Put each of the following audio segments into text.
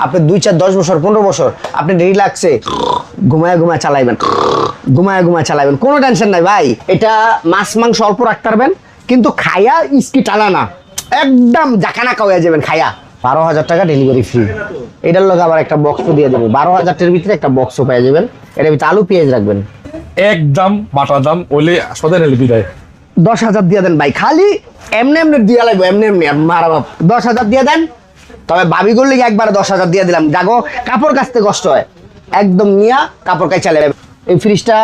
আপনি 2 4 10 বছর 15 বছর আপনি রিল্যাক্সে ঘুমায় চালাইবেন, ঘুমায় চালাইবেন, কোনো টেনশন নাই ভাই। এটা মাছ মাংস অল্প রাখতে পারবেন, কিন্তু খায়া ইস্কি টালা না, একদম জাকানা খাওয়া যাবেন খায়া। 12,000 টাকা ডেলিভারি ফ্রি। এটার লোক আবার একটা বক্স দিয়ে দেবো, 12,000 টাকার ভিতরে একটা বক্সও পেয়ে যাবেন। এটার ভিতরে আলু পেঁয়াজ রাখবেন, একদম বাটা দাম ওলে সদাই নিলে বিদায়। 10,000 দিয়ে দেন ভাই, খালি এমনি দিয়ে লাগবে, এমনি মারা বাপ 10,000 দিয়ে দেন। তবে ভাবি করলে একবারে 10,000 দিয়ে দিলাম, জাগো কাপড় কাচতে কষ্ট হয়, একদম নিয়া কাপড় কাচ চালে। এই ফ্রিজটা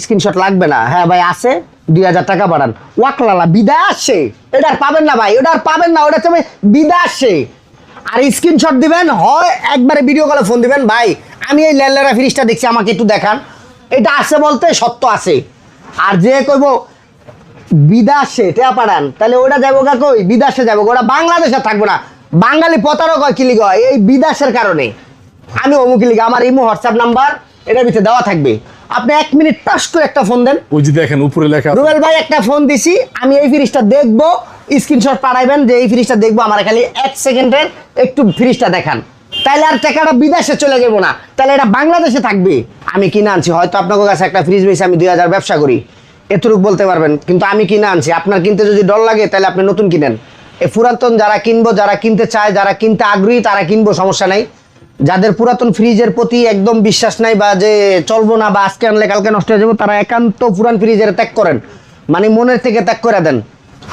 স্ক্রিনশট লাগবে না, হ্যাঁ ভাই আছে, 2,000 টাকা বাড়ান। ওয়াকলালা বিদায় আসছে, এটা আর পাবেন না ভাই, ওটা আর পাবেন না, ওটা তুমি বিদায় আসছে। আর স্ক্রিনশট দিবেন, হয় একবারে ভিডিও কলে ফোন দিবেন, ভাই আমি এই লেলেরা ফ্রিজটা দেখছি, আমাকে একটু দেখান। এটা আছে বলতে সত্য আছে। আর যে কইব বিদেশে টেয়া পাঠান, তাহলে ওটা যাবো কই, বিদেশে যাবো, ওটা বাংলাদেশে থাকবো না। বাঙালি প্রতারক হয় কিলিগ হয় এই বিদেশের কারণে। আমি অমুক লিগ, আমার ইমো হোয়াটসঅ্যাপ নাম্বার এটার ভিতরে দেওয়া থাকবে, আপনি 1 মিনিট টাস করে একটা ফোন দেন। ওই যে দেখেন উপরে লেখা রুবেল ভাই একটা ফোন দিছি, আমি এই ফ্রিজটা দেখবো, স্ক্রিনশট পাঠাইবেন যে এই ফ্রিজটা দেখবো, আমার খালি 1 সেকেন্ডের একটু ফ্রিজটা দেখান, তাহলে আর টাকাটা বিদেশে চলে যাবো না, তাহলে এটা বাংলাদেশে থাকবে। আমি কিনে আনছি, হয়তো আপনার কাছে একটা ফ্রিজ বেশি, আমি 2,000 ব্যবসা করি, এতটুকু বলতে পারবেন, কিন্তু আমি কিনে আনছি। আপনার কিনতে যদি ডর লাগে তাহলে আপনি নতুন কিনেন। এই পুরাতন যারা কিনবো, যারা কিনতে চায়, যারা কিনতে আগ্রহী তারা কিনবো, সমস্যা নাই। যাদের পুরাতন ফ্রিজের প্রতি একদম বিশ্বাস নাই, বা যে চলবো না, বা আজকে আনলে কালকে নষ্ট হয়ে যাবো, তারা একান্ত পুরান ফ্রিজের ত্যাগ করেন, মানে মনের থেকে ত্যাগ করে দেন।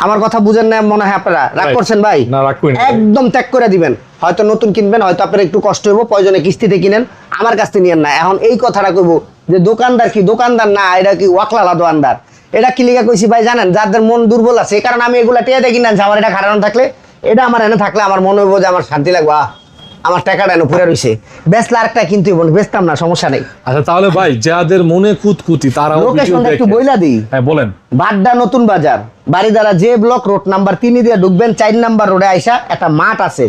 আমার কথা বুঝেন না মনে হয় আপনারা, রাগ করছেন ভাই? না, রাগ করি না। একদম ত্যাগ করে দিবেন। হয়তো নতুন কিনবেন, হয়তো আপনার একটু কষ্ট হইব, প্রয়োজনে কিস্তিতে কিনেন, আমার কাছ থেকে নিয়েন না। এখন এই কথাটা কইবো যে দোকানদার কি দোকানদার না, এটা কি ওয়াকলালা দোকানদার। এটা কি লিগা কইছি ভাই জানেন? যাদের মন দুর্বল আছে, কারণ আমি এগুলা টেয়া দেখি না, আমার এটা খারাপ থাকলে, এটা আমার এনে থাকলে আমার মনে হইব যে আমার শান্তি লাগবে, আমার টাকাটা এনে পুরে রইছে, বেচলে আরেকটা কিন্তু বেচতাম না, সমস্যা নেই। আচ্ছা তাহলে ভাই যাদের মনে কুতকুতি তারা লোকেশনটা একটু বইলা দিই। হ্যাঁ বলেন। বাড্ডা নতুন বাজার, বাড়িদারা যে ব্লক, রোড নাম্বার 3 দিয়ে ঢুকবেন, 4 নাম্বার রোডে আইসা একটা মাঠ আছে,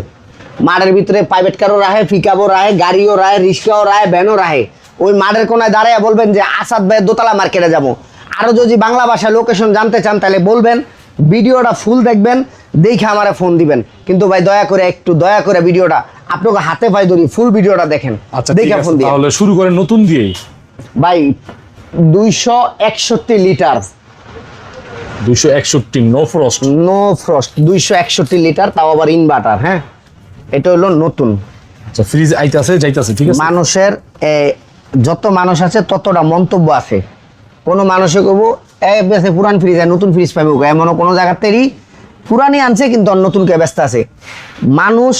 মাঠের ভিতরে প্রাইভেট কারও রাহে, পিকআপও রাহে, গাড়িও রাহে, রিক্সাও রাহে, ভ্যানও রাহে। ওই মাঠের কোনায় দাঁড়ায় বলবেন যে আসাদ ভাইয়ের দোতলা মার্কেটে যাবো। আরো যদি বাংলা ভাষায় লোকেশন জানতে চান তাহলে বলবেন, ভিডিওটা ফুল দেখবেন, দেখে আমারে ফোন দিবেন। কিন্তু ভাই দয়া করে ভিডিওটা আপনাকে হাতে পাই ধরি, ফুল ভিডিওটা দেখেন, আচ্ছা দেখে ফোন দিন। তাহলে শুরু করেন নতুন দিয়েই। ভাই 261 লিটার, 261 নো ফ্রস্ট, 261 লিটার, তাও আবার ইনভার্টার। হ্যাঁ, এটা হলো নতুন। আচ্ছা ফ্রিজ যাইতাছে ঠিক আছে। মানুষের যত মানুষ আছে ততটা মন্তব্য আছে। কোনো মানুষে কব পুরান ফ্রিজ, নতুন ফ্রিজ পাবে, এমনও কোনো জায়গাতেই পুরানি আনছে কিন্তু নতুনকে ব্যস্ত আছে। মানুষ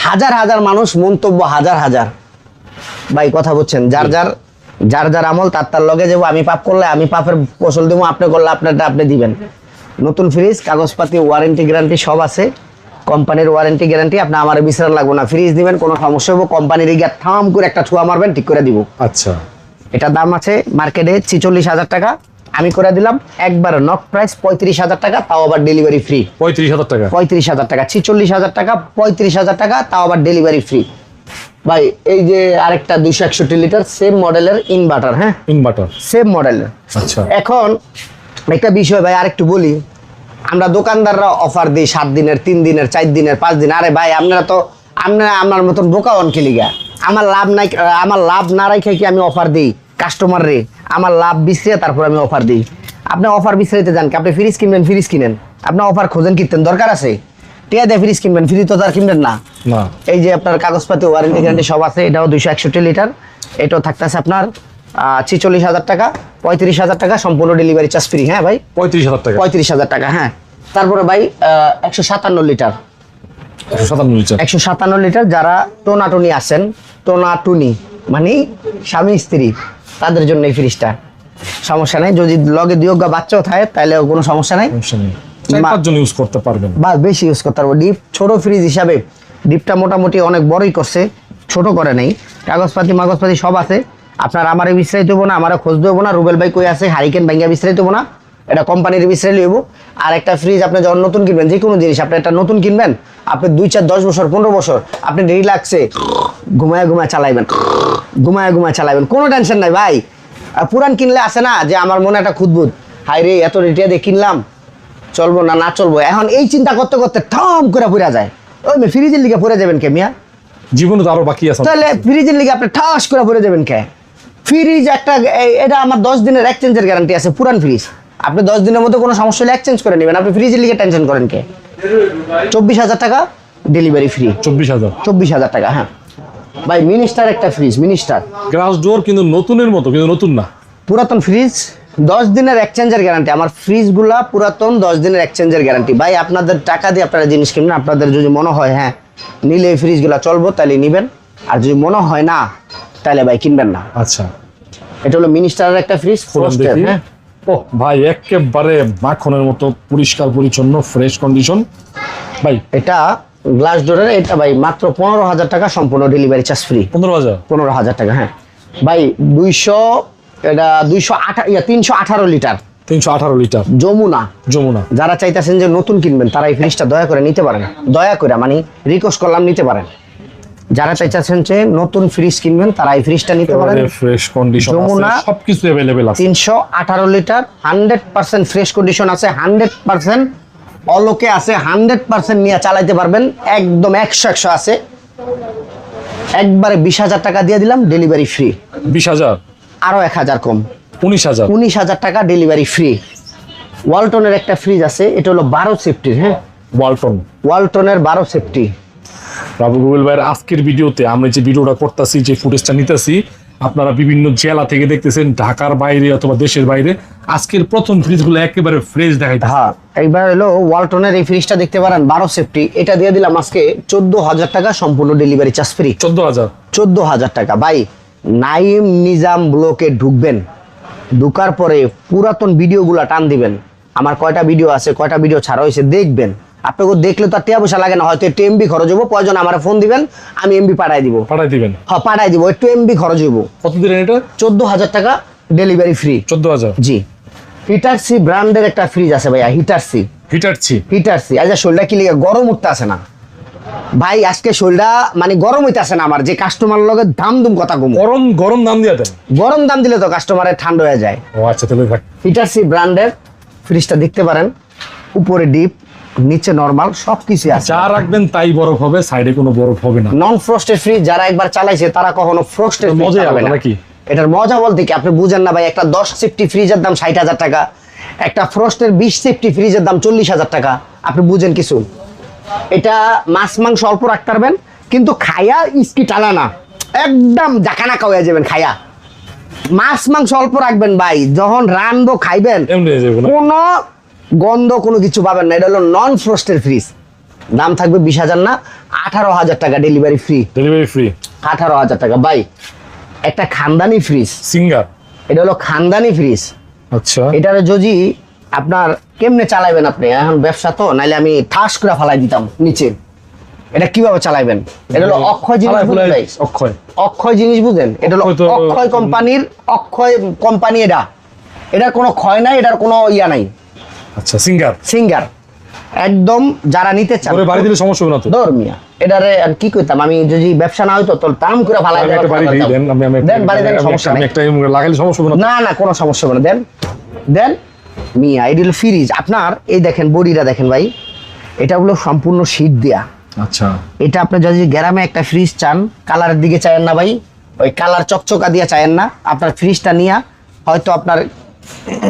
হাজার মানুষ, মন্তব্য হাজার। ভাই কথা বলছেন, যার আমল তার লগে যাবো। আমি পাপ করলে আমি পাপের ফসল দেবো, আপনি করলে আপনারটা আপনি দিবেন। নতুন ফ্রিজ, কাগজপাতি, ওয়ারেন্টি গ্যারান্টি সব আছে, কোম্পানির ওয়ারেন্টি গ্যারান্টি। আপনি আমার বিশ্রাম লাগবে না, ফ্রিজ দিবেন, কোনো সমস্যা হবো, কোম্পানির গিয়ে থাম করে একটা ঠুয়া মারবেন, ঠিক করে দিব। আচ্ছা, এটা দাম আছে মার্কেটে 46,000 টাকা, আমি করে দিলাম একবার নক প্রাইস 35,000 টাকা, তাও আবার ডেলিভারি ফ্রি। 35,000 টাকা, 46,000 টাকা, 46,000 টাকা, 35,000 টাকা, তাও আবার ডেলিভারি ফ্রি। ভাই এই যে আরেকটা 261 লিটার সেম মডেলের ইনভার্টার। হ্যাঁ, ইনভার্টার সেম মডেলের। আচ্ছা, এখন একটা বিষয় ভাই আরেকটু বলি, আমরা দোকানদাররা অফার দিই 7 দিনের, 3 দিনের, 4 দিনের, 5 দিন। আরে ভাই আপনারা আমার মতন বোকা অনকে লিগা, আমার লাভ নাই, আমার লাভ না রাখে কি আমি অফার দিই কাস্টমার রে? আমার লাভ বিছরে তারপর আমি অফার দিই। আপনি অফার বিছরাইতে যান কি? আপনি ফ্রিজ কিনবেন, ফ্রিজ কিনেন, আপনি অফার খোঁজেন, কিনতেন দরকার আছে? টিয়া দিয়ে ফ্রিজ কিনবেন, ফ্রি তো তার কিনবেন না। এই যে আপনার কাগজপাতি, ওয়ারেন্টি গ্যারান্টি সব আছে। এটাও 261 লিটার, এটাও থাকতেছে আপনার 46,000 টাকা, 35,000 টাকা, সম্পূর্ণ ডেলিভারি চার্জ ফ্রি। হ্যাঁ ভাই, 35,000 টাকা, 35,000 টাকা। হ্যাঁ, তারপরে ভাই 157 লিটার, 157 লিটার, যারা টোনাটুনি আছেন, টোনাটুনি মানে স্বামী স্ত্রী, তাদের জন্য এই ফ্রিজটা। সমস্যা নাই, যদি লগে দুয়োগ্য বাচ্চাও থাকে তাহলে কোনো সমস্যা নাই, 4-5 জন ইউজ করতে পারবেন বা বেশি ইউজ করতে পারবো। ডিপ ছোট ফ্রিজ হিসাবে ডিপটা মোটামুটি অনেক বড়ই করছে, ছোট করে নেই। কাগজপাতি সব আছে। আপনার আমারে বিস্তারিত দেবো না, আমারে খোঁজ দেবো না, রুবেল ভাই কই আছে হারিকেন ভাঙ্গা বিস্তারিত দেবো না, এটা কোম্পানির বিস্তারিত দেবো। আর একটা ফ্রিজ আপনি যখন নতুন কিনবেন, যে কোনো জিনিস আপনি একটা নতুন কিনবেন, আপনি 2 4 10 বছর 15 বছর আপনি রিল্যাক্সে ঘুমায় চালাইবেন, কোনো টেনশন নাই ভাই। পুরান কিনলে আসে না যে আমার মনে একটা খুদবুদ, হাই রে এত রেটিয়া দিয়ে কিনলাম, চলবো না চলবো, এখন এই চিন্তা করতে করতে ঠম করে পড়া যায়। ওই ফ্রিজের লিগে পড়ে যাবেন কে মিয়া? জীবনে তো আরো বাকি আছে। তাহলে ফ্রিজের লিগে আপনি ঠাস করে ভরে দেবেন কে? ফ্রিজ একটা এটা আমার 10 দিনের এক্সচেঞ্জের গ্যারান্টি আছে, পুরান ফ্রিজ। আপনি 10 দিনের মধ্যে কোনো সমস্যা হলে এক্সচেঞ্জ করে নেবেন, আপনি ফ্রিজের লিগে টেনশন করেন কে? 24,000 টাকা ডেলিভারি ফ্রি। 24,000 24,000 টাকা, হ্যাঁ ভাই। মিনিস্টার একটা ফ্রিজ, মিনিস্টার গ্লাস ডোর, কিন্তু নতুনের মতো, কিন্তু নতুন না। পুরাতন ফ্রিজ, 10 দিনের এক্সচেঞ্জের গ্যারান্টি। আমার ফ্রিজগুলা পুরাতন, 10 দিনের এক্সচেঞ্জের গ্যারান্টি। ভাই আপনাদের টাকা দিয়ে আপনারা জিনিস কিনবেন, আপনাদের যদি মনে হয় হ্যাঁ নিলে এই ফ্রিজগুলা চলবো তাহলে নিবেন, আর যদি মনে হয় না তাহলে ভাই কিনবেন না। আচ্ছা, এটা হলো মিনিস্টারের একটা ফ্রিজ, ফ্রস্টের, দেখি। হ্যাঁ। ও ভাই, একেবারে মাখনের মতো পরিষ্কার পরিচ্ছন্ন, ফ্রেশ কন্ডিশন ভাই। এটা গ্লাস ডোরের, এটা ভাই মাত্র 15,000 টাকা, সম্পূর্ণ ডেলিভারি চার্জ ফ্রি। 15,000 15,000 টাকা, হ্যাঁ ভাই। 318 লিটার, 318 লিটার যমুনা। যমুনা। যারা চাইতেছেন যে নতুন কিনবেন তারা এই ফ্রিজটা দয়া করে নিতে পারেন, দয়া করে মানে রিকোয়েস্ট করলাম নিতে পারেন। যারা চাইতেছেন যে নতুন ফ্রিজ কিনবেন তারা এই ফ্রিজটা নিতে পারেন। ফ্রেশ কন্ডিশন আছে, যমুনা, সবকিছু अवेलेबल আছে। 318 লিটার, 100% ফ্রেশ কন্ডিশন আছে, 100% অলোকে আছে, 100% নিয়ে চালাইতে পারবেন, একদম 100 আছে। একবারে 20,000 টাকা দিয়ে দিলাম, ডেলিভারি ফ্রি। 20,000, আরো 1,000 কম, 19,000। 19,000 টাকা ডেলিভারি ফ্রি। ওয়ালটনের একটা ফ্রিজ আছে, এটা হলো 12 সেফটির, হ্যাঁ ওয়ালটন। ওয়ালটনের 12 সেফটি। রাবুল ভাইয়ের আজকের ভিডিওতে আমরা যে ভিডিওটা করতেছি, যে ফুটেজটা নিতেছি, আপনারা বিভিন্ন জেলা থেকে দেখতেছেন, ঢাকার বাইরে অথবা দেশের বাইরে। আজকের প্রথম ফ্রিজগুলো একেবারে ফ্রেশ দেখাইতে। হ্যাঁ, এইবার হলো ওয়ালটনের এই ফ্রিজটা দেখতে পারেন, 12 সেফটি। এটা দিয়ে দিলাম আজকে 14,000 টাকা, সম্পূর্ণ ডেলিভারি চার্জ ফ্রি। 14,000। 14,000 টাকা ভাই। নাইম নিজাম ব্লকে ঢুকবেন, ঢুকার পরে পুরাতন ভিডিওগুলা টান দিবেন। আমার কয়টা ভিডিও আছে, কয়টা ভিডিও ছাড়া হয়েছে দেখবেন। আপনাকে দেখলে তো আর টিয়া পয়সা লাগে না, হয়তো একটু এমবি খরচ হবো, প্রয়োজন আমার ফোন দিবেন, আমি এমবি পাঠাই দিব। পাঠাই দিবেন? হ্যাঁ পাঠাই দিব, একটু এমবি খরচ হইব। কতদিন এটা? 14,000 টাকা ডেলিভারি ফ্রি। 14,000। জি। হিটারসি ব্র্যান্ডের একটা ফ্রিজ আছে ভাইয়া, হিটারসি। হিটারসি আজ শরীরটা কি লিগে গরম উঠতে আসে না ভাই, আজকে শরীরটা মানে গরম হইতে আসে না আমার, যে কাস্টমার লগে দাম দুম কথা কম। গরম গরম দাম দিয়ে দেন। গরম দাম দিলে তো কাস্টমারের ঠান্ডা হয়ে যায়। ও আচ্ছা, তাহলে থাক। হিটারসি ব্র্যান্ডের ফ্রিজটা দেখতে পারেন, উপরে ডিপ, নিচে নরমাল, সবকিছু আছে। যা রাখবেন তাই বরফ হবে, সাইডে কোনো বরফ হবে না। নন ফ্রস্টেড ফ্রিজ যারা একবার চালাইছে তারা কখনো ফ্রস্টেড মজা হবে নাকি? এটার মজা বলতে কি আপনি বুঝেন না ভাই। একটা 10 সেফটি ফ্রিজের দাম 60,000 টাকা, একটা ফ্রস্টের 20 সেফটি ফ্রিজের দাম 40,000 টাকা। আপনি বুঝেন কিছু? এটা মাছ মাংস অল্প রাখতে পারবেন, কিন্তু খায়া ইস্কি টানা না, একদম জাকানা হয়ে যাবেন খায়া। মাছ মাংস অল্প রাখবেন ভাই, যখন রানবো খাইবেন এমনি হয়ে যাবে না? কোনো গন্ধ কোনো কিছু পাবেন না। এটা হলো নন ফ্রস্টেড ফ্রিজ, দাম থাকবে 20,000 না 18,000 টাকা ডেলিভারি ফ্রি। ডেলিভারি ফ্রি 18,000 টাকা ভাই। একটা খানদানি ফ্রিজ, সিঙ্গার। এটা হলো খানদানি ফ্রিজ। আচ্ছা, এটার যদি আপনার কেমনে চালাবেন আপনি, এখন ব্যবসা তো, নাইলে আমি ঠাস করে ফালাই দিতাম নিচে। এটা কিভাবে চালাবেন? এটা হলো অক্ষয় জিনিস বুঝেন ভাই? অক্ষয়, অক্ষয় জিনিস বুঝেন? এটা হলো অক্ষয় তো- অক্ষয় কোম্পানির, অক্ষয় কোম্পানি। এটার কোনো ক্ষয় নাই, এটার কোনো ইয়া নাই। আচ্ছা, সিঙ্গার। সিঙ্গার একদম। যারা নিতে চান ওরে বাড়ি দিলে সমস্যা হবে না তো? ধর্মিয়া এটারে আর কি কইতাম আমি, যদি ব্যবসা না হইতো তো দাম করে ফালাই আমি একটা বাড়ি দিই, দেন। দেন বাড়ি দেন, সমস্যা আমি নাই। একটা লাগাইলে সমস্যা হবে না? না না, কোনো সমস্যা হবে না, দেন দেন মিয়া। এটা হলো ফ্রিজ আপনার, এই দেখেন বডিটা দেখেন ভাই, এটা হলো সম্পূর্ণ শীট দেয়া। আচ্ছা, এটা আপনি যদি গ্রামে একটা ফ্রিজ চান, কালারের দিকে চায়েন না ভাই, ওই কালার চকচকা দিয়ে চায়েন না, আপনার ফ্রিজটা নিয়া হয়তো আপনার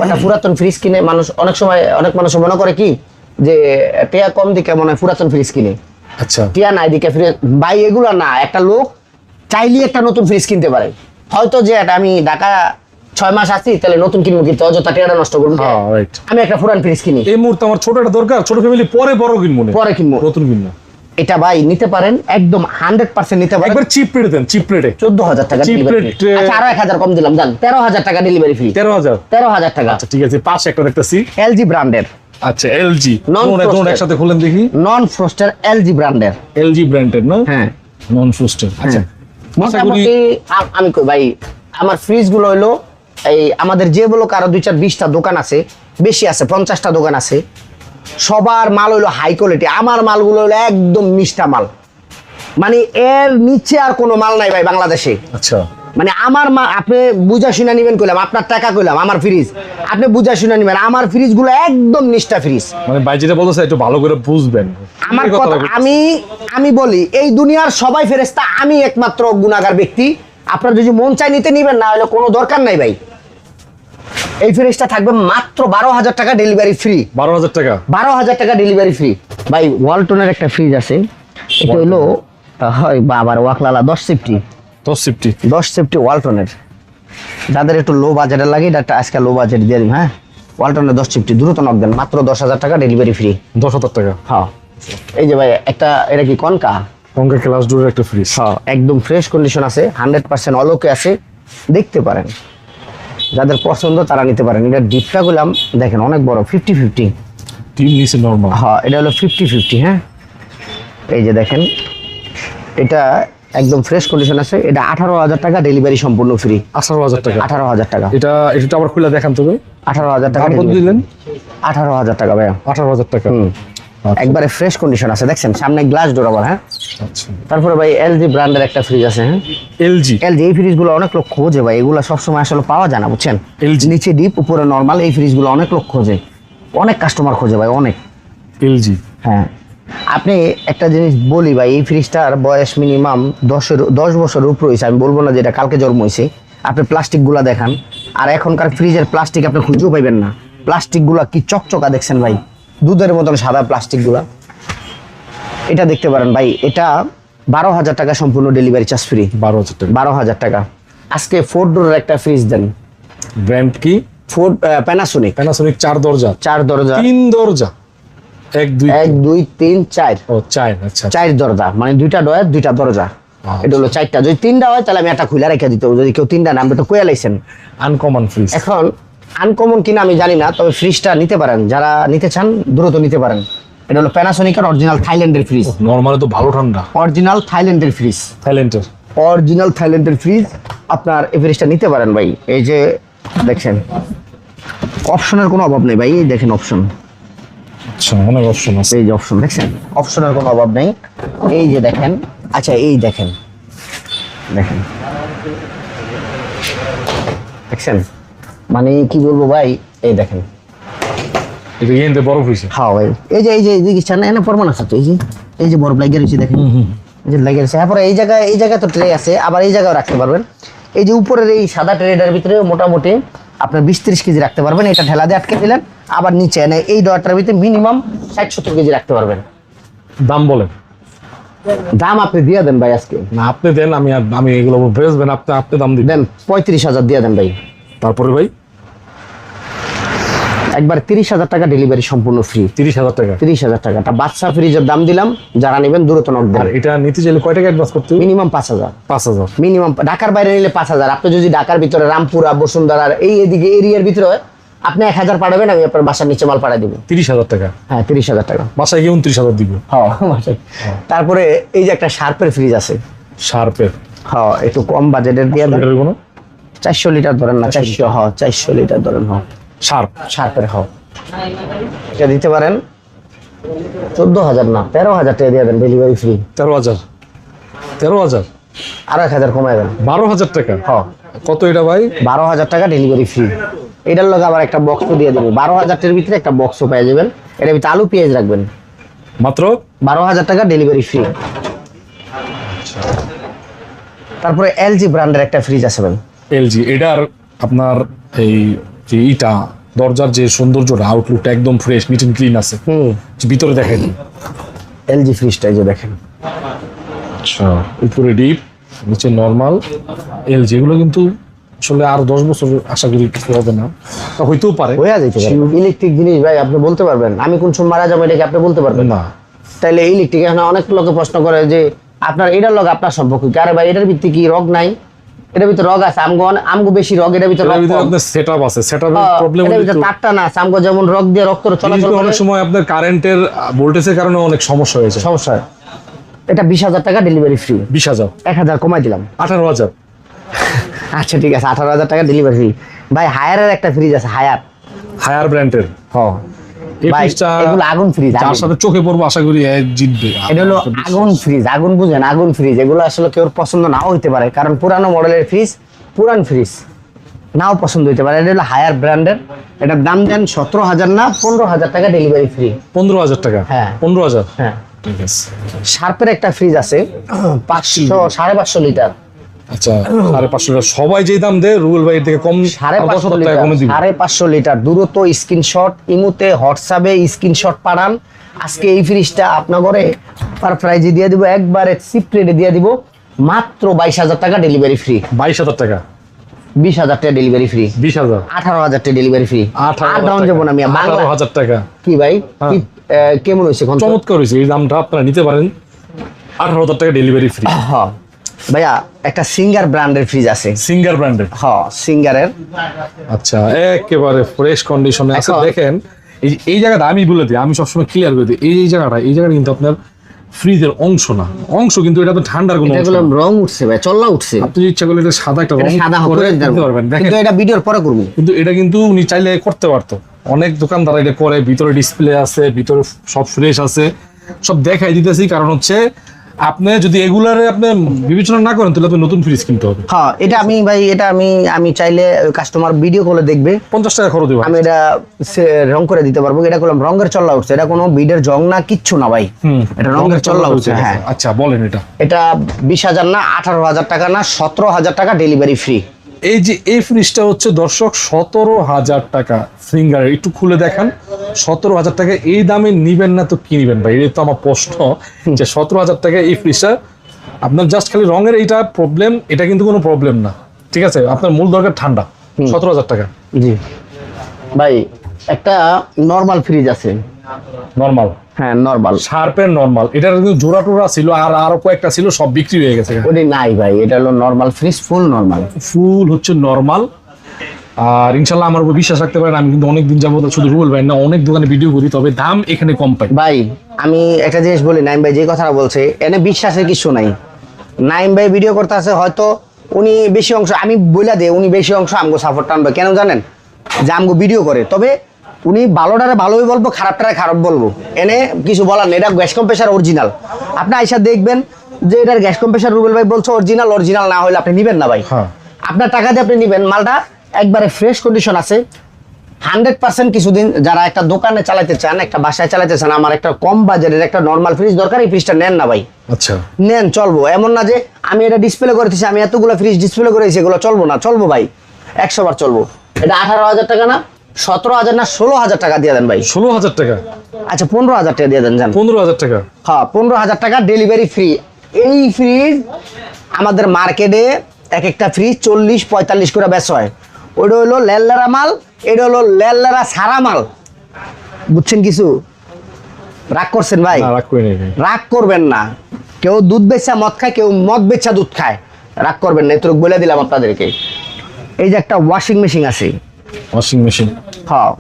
একটা পুরাতন ফ্রিজ কিনে মানুষ অনেক সময়, অনেক মানুষ মনে করে কি যে টিয়া কম দিকে মনে হয় পুরাতন ফ্রিজ কিনে, আচ্ছা। টিয়া নাই দিকে ফ্রিজ। ভাই এগুলো না, একটা লোক চাইলে একটা নতুন ফ্রিজ কিনতে পারে। হয়তো যে এটা আমি ঢাকা 6 মাস আছি, তাহলে নতুন কিনবো, কিন্তু অযথা টিয়াটা নষ্ট করবো। হ্যাঁ, রাইট। আমি একটা পুরান ফ্রিজ কিনি, এই মুহূর্তে আমার ছোট একটা দরকার, ছোট ফ্যামিলি, পরে বড় কিনবো না, পরে কিনবো। নতুন কিনবো। এটা ভাই নিতে পারেন, একদম 100% নিতে পারেন। একবার চিপ রেটে দেন, চিপ রেটে। 14,000 টাকা Cheap ডেলিভারি rate, ফ্রি। আচ্ছা আরো 1,000 কম দিলাম, জান 13,000 টাকা ডেলিভারি ফ্রি। 13,000। 13,000 টাকা। আচ্ছা, ঠিক আছে। পাশে একটা দেখতেছি। এলজি ব্র্যান্ডের, আচ্ছা, এলজি। Non-frosted। কোন একসাথে খুলেন দেখি। নন ফ্রস্টের এলজি ব্র্যান্ডের। এলজি ব্র্যান্ডের না? হ্যাঁ নন ফ্রস্টেড। আচ্ছা, আশা করি মোটামুটি আমি কই ভাই, আমার ফ্রিজ গুলো হলো এই আমাদের যে বলো কারো 2-4-20টা দোকান আছে, বেশি আছে 50টা দোকান আছে, সবার মাল হইলো হাই কোয়ালিটি। আমার মালগুলো হলো একদম মিষ্টা মাল, মানে এর নিচে আর কোনো মাল নাই ভাই বাংলাদেশে। আচ্ছা, মানে আমার মা আপনি বুঝা শুনা নিবেন কইলাম, আপনার টাকা কইলাম, আমার ফ্রিজ আপনি বুঝা শুনা নিবেন। আমার ফ্রিজগুলো একদম নিষ্ঠা ফ্রিজ। মানে ভাই যেটা বলতেছে একটু ভালো করে বুঝবেন। আমার কথা আমি বলি, এই দুনিয়ার সবাই ফেরেশতা, আমি একমাত্র গুনাহগার ব্যক্তি। আপনার যদি মন চাই নিতে নিবেন, না হলে কোনো দরকার নাই ভাই। এই ফ্রিজটা থাকবে মাত্র 12,000 টাকা ডেলিভারি ফ্রি। 12,000 টাকা? 12,000 টাকা ডেলিভারি ফ্রি ভাই। ওয়ালটনের একটা ফ্রিজ আছে, এটা হলো হয় বাবার ওয়াকলালা 10 সেফটি 10 সেফটি ওয়ালটনের। যাদের একটু লো বাজেটের লাগে, এটা আজকে লো বাজেট দিয়ে দিন। হ্যাঁ, ওয়ালটনের 10 সেফটি দ্রুত নক দেন, মাত্র 10,000 টাকা ডেলিভারি ফ্রি। 10,000 টাকা? হ্যাঁ। এই যে ভাই একটা, এটা কি কনকা ক্লাস ডোরের একটা ফ্রিজ। হ্যাঁ, একদম ফ্রেশ কন্ডিশন আছে, 100% অলোকে আছে, দেখতে পারেন। যাদের পছন্দ তারা নিতে পারেন। এটা ডিপটা গুলাম দেখেন অনেক বড়, 50-50 টিম নিচে নরমাল। হ্যাঁ, এটা হলো 50-50। হ্যাঁ, এই যে দেখেন, এটা একদম ফ্রেশ কন্ডিশন আছে। এটা 18,000 টাকা ডেলিভারি সম্পূর্ণ ফ্রি। 18,000 টাকা? 18,000 টাকা। এটা আবার খুলে দেখান তো ভাই। 18,000 টাকা কত দিলেন? 18,000 টাকা ভাই। 18,000 টাকা। আচ্ছা। একবারে ফ্রেশ কন্ডিশন আছে, দেখছেন সামনে গ্লাস ডোর আবার। হ্যাঁ, আচ্ছা। তারপরে ভাই এলজি ব্র্যান্ডের একটা ফ্রিজ আছে। হ্যাঁ, এলজি এই ফ্রিজগুলো অনেক লোক খোঁজে ভাই, এগুলো সবসময় আসলে পাওয়া যায় না, বুঝছেন। LG নিচে ডিপ উপরে নরমাল, এই ফ্রিজগুলো অনেক লোক খোঁজে, অনেক কাস্টমার খোঁজে ভাই, অনেক। এলজি। হ্যাঁ, আপনি একটা জিনিস বলি ভাই, এই ফ্রিজটার বয়স মিনিমাম 10 বছরের উপরে হয়েছে। আমি বলবো না যে এটা কালকে জন্ম হয়েছে। আপনি প্লাস্টিকগুলা দেখান, আর এখনকার ফ্রিজের প্লাস্টিক আপনি খুঁজেও পাইবেন না। প্লাস্টিকগুলা কি চকচকা দেখছেন ভাই, দুধের মতন সাদা প্লাস্টিকগুলা। এটা দেখতে পারেন ভাই, এটা 12,000 টাকা সম্পূর্ণ ডেলিভারি চার্জ ফ্রি। 12,000 টাকা? 12,000 টাকা। আজকে 4 ডোরের একটা ফ্রিজ দেন। ব্র্যান্ড কি? প্যানাসোনিক। 4 দরজা? 4 দরজা। 3 দরজা? 1 2 3 4। ও 4। আচ্ছা, 4 দরজা, মানে 2টা ডয়ার 2টা দরজা। এটা হলো 4টা। যদি 3টা হয় তাহলে আমি একটা খুলে রেখে দিতে হবে। যদি কেউ 3টা নামবে তো কয়ে লাইছেন। Uncommon fridge. এখন আনকমন কিনা আমি জানি না, তবে ফ্রিজটা নিতে পারেন, যারা নিতে চান দ্রুত নিতে পারেন। এটা হলো প্যানাসোনিকের অরিজিনাল থাইল্যান্ডের ফ্রিজ। নরমালি তো ভালো ঠান্ডা। অরিজিনাল থাইল্যান্ডের ফ্রিজ। থাইল্যান্ডের অরিজিনাল থাইল্যান্ডের ফ্রিজ। আপনার এই ফ্রিজটা নিতে পারেন ভাই। এই যে দেখছেন, অপশনের কোনো অভাব নেই ভাই। এই দেখেন অপশন। আচ্ছা, অনেক অপশন আছে। এই যে অপশন দেখছেন, অপশনের কোনো অভাব নেই। এই যে দেখেন, আচ্ছা এই দেখেন, দেখেন দেখছেন, মানে কি বলবো ভাই, এই দেখেন। এটা এনতে বরফ হইছে? হ্যাঁ ভাই, এই যে কিচ্ছু না, এনে প্রমাণ আছে তো। এই যে বরফ লাগিয়ে রয়েছে দেখেন, এই যে লাগিয়ে রয়েছে। তারপরে এই জায়গায় তো ট্রে আছে, আবার এই জায়গায় রাখতে পারবেন। এই যে উপরের এই সাদা ট্রেটার ভিতরে মোটামুটি আপনার 20-30 কেজি রাখতে পারবেন। এটা ঠেলা দিয়ে আটকে দিলেন, আবার নিচে এনে এই ডয়ারটার ভিতরে মিনিমাম 60-70 কেজি রাখতে পারবেন। দাম বলেন? দাম আপনি দিয়ে দেন ভাই আজকে। না, আপনি দেন, আমি এগুলো বেচবেন, আপনি দাম দিবেন। দেন 35,000 দিয়ে দেন ভাই। তারপরে ভাই একবার 30,000 টাকা ডেলিভারি সম্পূর্ণ ফ্রি। 30,000 টাকা? 30,000 টাকা। একটা বাচ্চা ফ্রিজের দাম দিলাম, যারা নেবেন দ্রুত নক দেন। আর এটা নিতে চাইলে কয় টাকা অ্যাডভান্স করতে হবে? মিনিমাম 5,000। 5,000 মিনিমাম। ঢাকার বাইরে নিলে 5,000। আপনি যদি ঢাকার ভিতরে রামপুরা, বসুন্ধরার এদিকে এরিয়ার ভিতরে হয়, আপনি 1,000 পাঠাবেন, আমি আপনার বাসার নিচে মাল পাঠিয়ে দিব। 30,000 টাকা? হ্যাঁ, 30,000 টাকা। বাসায় গিয়ে 29,000 দিব? হ্যাঁ বাসায়। তারপরে এই যে একটা শার্পের ফ্রিজ আছে। শার্পের? হ্যাঁ, একটু কম বাজেটের দিয়ে দেন। 400 লিটার ধরেন না, 400, হ্যাঁ 400 লিটার ধরেন। হ্যাঁ, শার্পের। হ্যাঁ, এটা দিতে পারেন 14,000 না 13,000 টাকা দিয়ে দেন ডেলিভারি ফ্রি। 13,000? আরো 1,000 কমায় দেন। 12,000 টাকা? হ্যাঁ। কত এটা ভাই? 12,000 টাকা ডেলিভারি ফ্রি। এটার লগে আবার একটা বক্সও দিয়ে দেবো। 12,000 টাকার ভিতরে একটা বক্সও পেয়ে যাবেন। এটার ভিতরে আলু পেঁয়াজ রাখবেন। মাত্র 12,000 টাকা ডেলিভারি ফ্রি। তারপরে এলজি ব্র্যান্ডের একটা ফ্রিজ আছে ভাই। এলজি, এটার আপনার এই যে ইটা দরজার যে সৌন্দর্যটা, আউটলুকটা একদম ফ্রেশ, নিট এন্ড ক্লিন আছে। ভিতরে দেখেন এলজি ফ্রিজটা, এই যে দেখেন। আচ্ছা, উপরে ডিপ, নিচে নরমাল। এলজি এগুলো কিন্তু আসলে আর 10 বছর আশা করি কিছু হবে না, হইতেও পারে। হয়ে যেতে পারে। ইলেকট্রিক জিনিস ভাই, আপনি বলতে পারবেন আমি কোন সময় মারা যাবো, এটাকে আপনি বলতে পারবেন না। তাইলে ইলেকট্রিক, এখন অনেক লোকে প্রশ্ন করে যে আপনার এটার লগে আপনার সম্পর্ক কি? আরে ভাই, এটার ভিত্তি কি রগ নাই? এটার ভিতরে রগ আছে, আমগো বেশি রগ, এটার ভিতরে রগ কম। আপনার সেটআপ আছে, সেটআপের প্রবলেম এটার হলে ভিতরে তারটা না আছে, আমগো যেমন রগ দিয়ে রক্ত চলাচল করে, অনেক সময় আপনার কারেন্টের ভোল্টেজের কারণে অনেক সমস্যা হয়েছে। সমস্যা হয়। এটা 20,000 টাকা ডেলিভারি ফ্রি। 20,000? 1,000 কমাই দিলাম। 18,000? আচ্ছা ঠিক আছে, 18,000 টাকা ডেলিভারি ফ্রি। ভাই হায়ারের একটা ফ্রিজ আছে, হায়ার ব্র্যান্ডের? হ্যাঁ, এই ভাই, ফ্রিজটা এগুলো আগুন ফ্রিজ, যার আগুন। সাথে চোখে পড়বো আশা করি জিতবে। এটা হলো আগুন ফ্রিজ, আগুন বুঝেন, আগুন ফ্রিজ। এগুলো আসলে কেউ পছন্দ নাও হইতে পারে, কারণ পুরানো মডেলের ফ্রিজ, পুরান ফ্রিজ নাও পছন্দ হইতে পারে। এটা হলো হায়ার ব্র্যান্ডের। এটার দাম দেন 17,000 না 15,000 টাকা, ডেলিভারি ফ্রি। 15,000 টাকা? হ্যাঁ। 15,000? হ্যাঁ। ঠিক আছে। শার্পের একটা ফ্রিজ আছে 500-550 লিটার। আচ্ছা, 550 টাকা। সবাই যে দাম দেয় রুবেল ভাই থেকে কম, 550 10,000 টাকা লিটার, কমে দিবে। 550 লিটার। দ্রুত স্ক্রিনশট, ইমুতে হোয়াটসঅ্যাপে স্ক্রিনশট পাঠান। আজকে এই ফ্রিজটা আপনার ঘরে পার প্রাইজে দিয়ে দিব, একবারে চিপ রেটে দিয়ে দিব, মাত্র 22,000 টাকা, ডেলিভারি ফ্রি। 22,000 টাকা? 20,000 টাকা ডেলিভারি ফ্রি। 20,000? 18,000 টাকা ডেলিভারি ফ্রি। 18,000 যাবো না আমি, 18,000 টাকা। কি ভাই, হ্যাঁ। কি কেমন হয়েছে? চমৎকার হয়েছে, এই দামটা আপনারা নিতে পারেন। 18,000 টাকা ডেলিভারি ফ্রি। হ্যাঁ ভাইয়া, একটা সিঙ্গার ব্র্যান্ডের ফ্রিজ আছে। সিঙ্গার ব্র্যান্ডের? হ্যাঁ, সিঙ্গারের। আচ্ছা, একেবারে ফ্রেশ কন্ডিশনে আছে। এখন- দেখেন এই জায়গাটা আমি বলে দিই, আমি সবসময় ক্লিয়ার করে দিই, এই জায়গাটা কিন্তু আপনার ফ্রিজের অংশ না, অংশ কিন্তু এটা তো ঠান্ডার কোনো অংশ এগুলো না। রং উঠছে ভাই, চল্লা উঠছে। আপনি ইচ্ছা করলে এটা সাদা একটা রং এটা সাদা করে করে দিতে পারবেন। দেখেন, কিন্তু এটা ভিডিওর পরে করবো। কিন্তু এটা কিন্তু উনি চাইলে করতে পারতো। অনেক দোকানদার এটা করে, ভিতরে ডিসপ্লে আছে, ভিতরে সব ফ্রেশ আছে, সব দেখাই দিতেছি। কারণ হচ্ছে আপনি যদি এগুলারে আপনি বিবেচনা না করেন তাহলে আপনি নতুন ফ্রিজ কিনতে হবে। হ্যাঁ, এটা আমি ভাই, এটা আমি চাইলে কাস্টমার ভিডিও কলে দেখবে, 50 টাকা খরচ দেবো। আমি এটা রং করে দিতে পারবো। এটা করলাম রঙের চল্লা উঠছে, এটা কোনো বিডের জং না, কিচ্ছু না ভাই, এটা রঙের চল্লা উঠছে। হ্যাঁ। আচ্ছা, বলেন এটা 20,000 না 18,000 টাকা না 17,000 টাকা, ডেলিভারি ফ্রি। এই ফ্রিজটা হচ্ছে দর্শক 17,000 টাকা সিঙ্গার। একটু খুলে দেখান। 17,000 টাকা এই দামে নিবেন না তো কি নিবেন ভাই? এটা তো আমার প্রশ্ন যে 17,000 টাকা এই ফ্রিজটা আপনার জাস্ট খালি রঙের এইটা প্রবলেম, এটা কিন্তু কোনো প্রবলেম না। ঠিক আছে, আপনার মূল দরকার ঠান্ডা। 17,000 টাকা। জি ভাই, একটা নরমাল ফ্রিজ আছে। নরমাল? হ্যাঁ, নরমাল। শার্পের নরমাল। এটার কিন্তু জোড়া টোড়া ছিল, আর আরো কয়েকটা ছিল, সব বিক্রি হয়ে গেছে। ওটি নাই ভাই, এটা হলো নরমাল ফ্রিজ, ফুল নরমাল। ফুল হচ্ছে নরমাল। আর ইনশাল্লাহ আমার উপর বিশ্বাস রাখতে পারেন, আমি কিন্তু অনেকদিন যাবত শুধু রুবেল ভাই না, অনেক দোকানে ভিডিও করি, তবে দাম এখানে কম পাই। ভাই আমি একটা জিনিস বলি, নাইম ভাই যে কথাটা বলছে এনে বিশ্বাসের কিছু নাই। নাইম ভাই ভিডিও করতে আছে, হয়তো উনি বেশি অংশ, আমি বইলা দিই, উনি বেশি অংশ আমগো সাপোর্ট টানবে। কেন জানেন? যে আমগো ভিডিও করে, তবে উনি ভালোটারে ভালোই বলবো, খারাপটারে খারাপ বলবো। এনে কিছু বলার নেই। এটা গ্যাস কম্প্রেসার অরিজিনাল। আপনি আইসা দেখবেন যে এটার গ্যাস কম্প্রেসার রুবেল ভাই বলছে অরিজিনাল না হলে আপনি নিবেন না ভাই। হ্যাঁ। আপনার টাকা দিয়ে আপনি নিবেন, মালটা একবারে ফ্রেশ কন্ডিশন আছে 100%। কিছুদিন যারা একটা দোকানে চালাতে চান, একটা বাসায় চালাতে চান, আমার একটা কম বাজারের একটা নরমাল ফ্রিজ দরকার, এই ফ্রিজটা নেন না ভাই। আচ্ছা, নেন, চলবো। এমন না যে আমি এটা ডিসপ্লে করেছি, আমি এতগুলো ফ্রিজ ডিসপ্লে করেছি, এগুলো চলবো না। চলবো ভাই, 100 বার চলবো। এটা 18,000 টাকা না 17,000 না 16,000 টাকা দিয়ে দেন ভাই। 16,000 টাকা? আচ্ছা, 15,000 টাকা দিয়ে দেন, জান। 15,000 টাকা? হ্যাঁ, 15,000 টাকা, ডেলিভারি ফ্রি। এই ফ্রিজ আমাদের মার্কেটে এক একটা ফ্রিজ 40-45 করে বেচা হয়। ওটা হলো লেল্লারা মাল, এটা হলো লেল্লারা সারা মাল। বুঝছেন কিছু? রাগ করছেন ভাই? না, রাগ করি নাই ভাই। রাগ করবেন না। কেউ দুধ বেচা মদ খায়, কেউ মদ বেচা দুধ খায়। রাগ করবেন না, এতটুকু বলে দিলাম আপনাদেরকে। এই যে একটা ওয়াশিং মেশিন আছে। Washing machine? হ্যাঁ।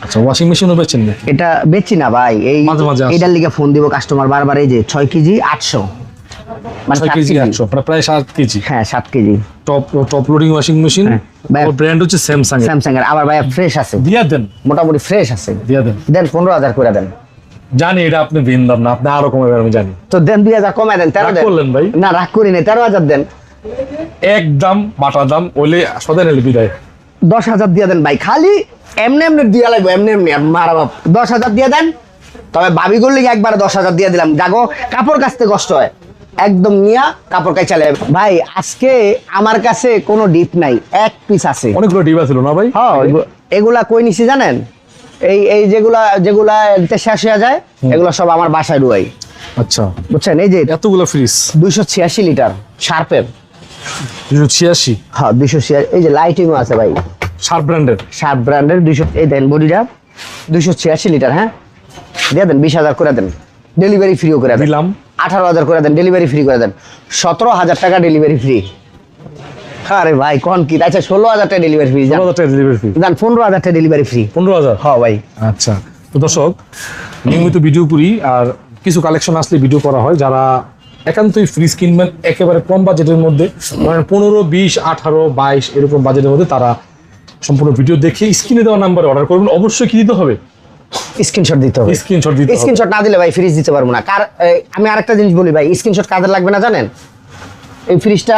আচ্ছা, ওয়াশিং মেশিনও বেচেন নাকি? এটা বেচি না ভাই, এই মাঝে মাঝে আসে। এটার লিগে ফোন দিব কাস্টমার বারবার। এই যে 6 কেজি 800, মানে 6 7 কেজি 800, প্রায় 7 কেজি। হ্যাঁ, 7 KG. Top loading washing machine. হ্যাঁ, ভাই। ওর ব্র্যান্ড হচ্ছে স্যামসাং। স্যামসাং এর, আবার ভাই ফ্রেশ আছে, দিয়া দেন। মোটামুটি ফ্রেশ আছে। দিয়া দেন। দেন 15,000 করে দেন। জানি এটা আপনি ভিন দাম না, আপনি আরো কমাবেন আমি জানি। তো দেন 2,000 কমায় দেন, 13 রাগ দেন। করলেন ভাই? না, রাগ করি না, 13,000 দেন। একদম বাটা দাম ওইলে সদাই নিলে বিদায়। 10,000 দিয়ে দেন ভাই, খালি এমনি দিয়ে লাগবে, এমনি মারা বাপ। 10,000 দিয়ে দেন, তবে ভাবি করলে একবারে 10,000 দিয়ে দিলাম। জাগো কাপড় কাচতে কষ্ট হয়, একদম নিয়া কাপড় কাই চালে ভাই। আজকে আমার কাছে কোনো ডিপ নাই, এক পিস আছে। অনেকগুলো ডিবা ছিল না ভাই? হ্যাঁ, এগুলা কই নিছি জানেন? এই যেগুলা শেষ হয়ে যায়, এগুলো সব আমার বাসায় ডুয়াই। আচ্ছা, বুঝছেন? এই যে এতগুলো ফ্রিজ 286 লিটার শার্পের। 286? হ্যাঁ, 286। এই যে লাইটিংও আছে ভাই, শার্প ব্র্যান্ডের? শার্প ব্র্যান্ডের 200। এই দেন বডিটা 286 লিটার। হ্যাঁ, দিয়ে দেন 20,000 করে দেন, ডেলিভারি ফ্রিও করে দেন। দিলাম। 18,000 করে দেন, ডেলিভারি ফ্রি করে দেন। 17,000 টাকা ডেলিভারি ফ্রি। আরে ভাই কোন কি? আচ্ছা, 16,000 টাকা ডেলিভারি ফ্রি। 16,000 টাকা ডেলিভারি ফ্রি? দেন 15,000 টাকা ডেলিভারি ফ্রি। 15,000? হ্যাঁ ভাই। আচ্ছা, তো দর্শক নিয়মিত ভিডিও করি, আর কিছু কালেকশন আসলে ভিডিও করা হয়। যারা একান্তই ফ্রিজ কিনবেন একেবারে কম বাজেটের মধ্যে, মানে 15, 20, 18, 22 এরকম বাজেটের মধ্যে, তারা সম্পূর্ণ ভিডিও দেখে স্ক্রিনে দেওয়া নাম্বারে অর্ডার করবেন। অবশ্যই কি দিতে হবে? স্ক্রিনশট দিতে হবে। স্ক্রিনশট দিতে হবে। স্ক্রিনশট না দিলে ভাই ফ্রিজ দিতে পারবো না। আমি আরেকটা জিনিস বলি ভাই, স্ক্রিনশট কাদের লাগবে না জানেন? এই ফ্রিজটা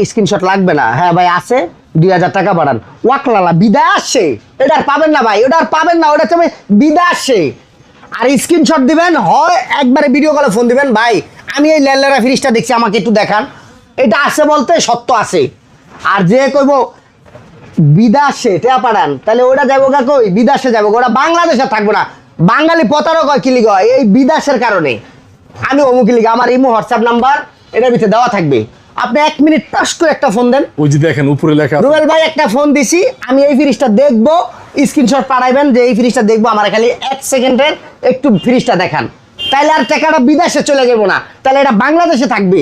স্ক্রিনশট লাগবে না, হ্যাঁ ভাই আছে 2000 টাকা বাড়ান, ওয়াকলালা বিদায় আসছে, এটা আর পাবেন না ভাই, ওটা আর পাবেন না, ওটা তুমি বিদায় আসছে। আর স্ক্রিনশট দিবেন, হয় একবারে ভিডিও কলে ফোন দিবেন, ভাই আমি এই ল্যালেরা ফ্রিজটা দেখছি, আমাকে একটু দেখান। এটা আছে বলতে সত্য আছে। আর যে কইব বিদেশে টেয়া পাঠান, তাহলে ওটা যাবো গা কই? বিদেশে যাবো, ওটা বাংলাদেশে থাকবো না। বাঙালি প্রতারক হয় কি লিগে হয়? এই বিদেশের কারণে। আমি অমুক লিগে, আমার ইমো হোয়াটসঅ্যাপ নাম্বার এটার ভিতরে দেওয়া থাকবে, আপনি 1 মিনিট টাস করে একটা ফোন দেন। ওই যে দেখেন উপরে লেখা আছে। রুবেল ভাই একটা ফোন দিছি, আমি এই ফ্রিজটা দেখবো, স্ক্রিনশট পাঠাইবেন যে এই ফ্রিজটা দেখবো, আমার খালি 1 সেকেন্ডের একটু ফ্রিজটা দেখান, তাহলে আর টাকাটা বিদেশে চলে যাবো না, তাহলে এটা বাংলাদেশে থাকবে।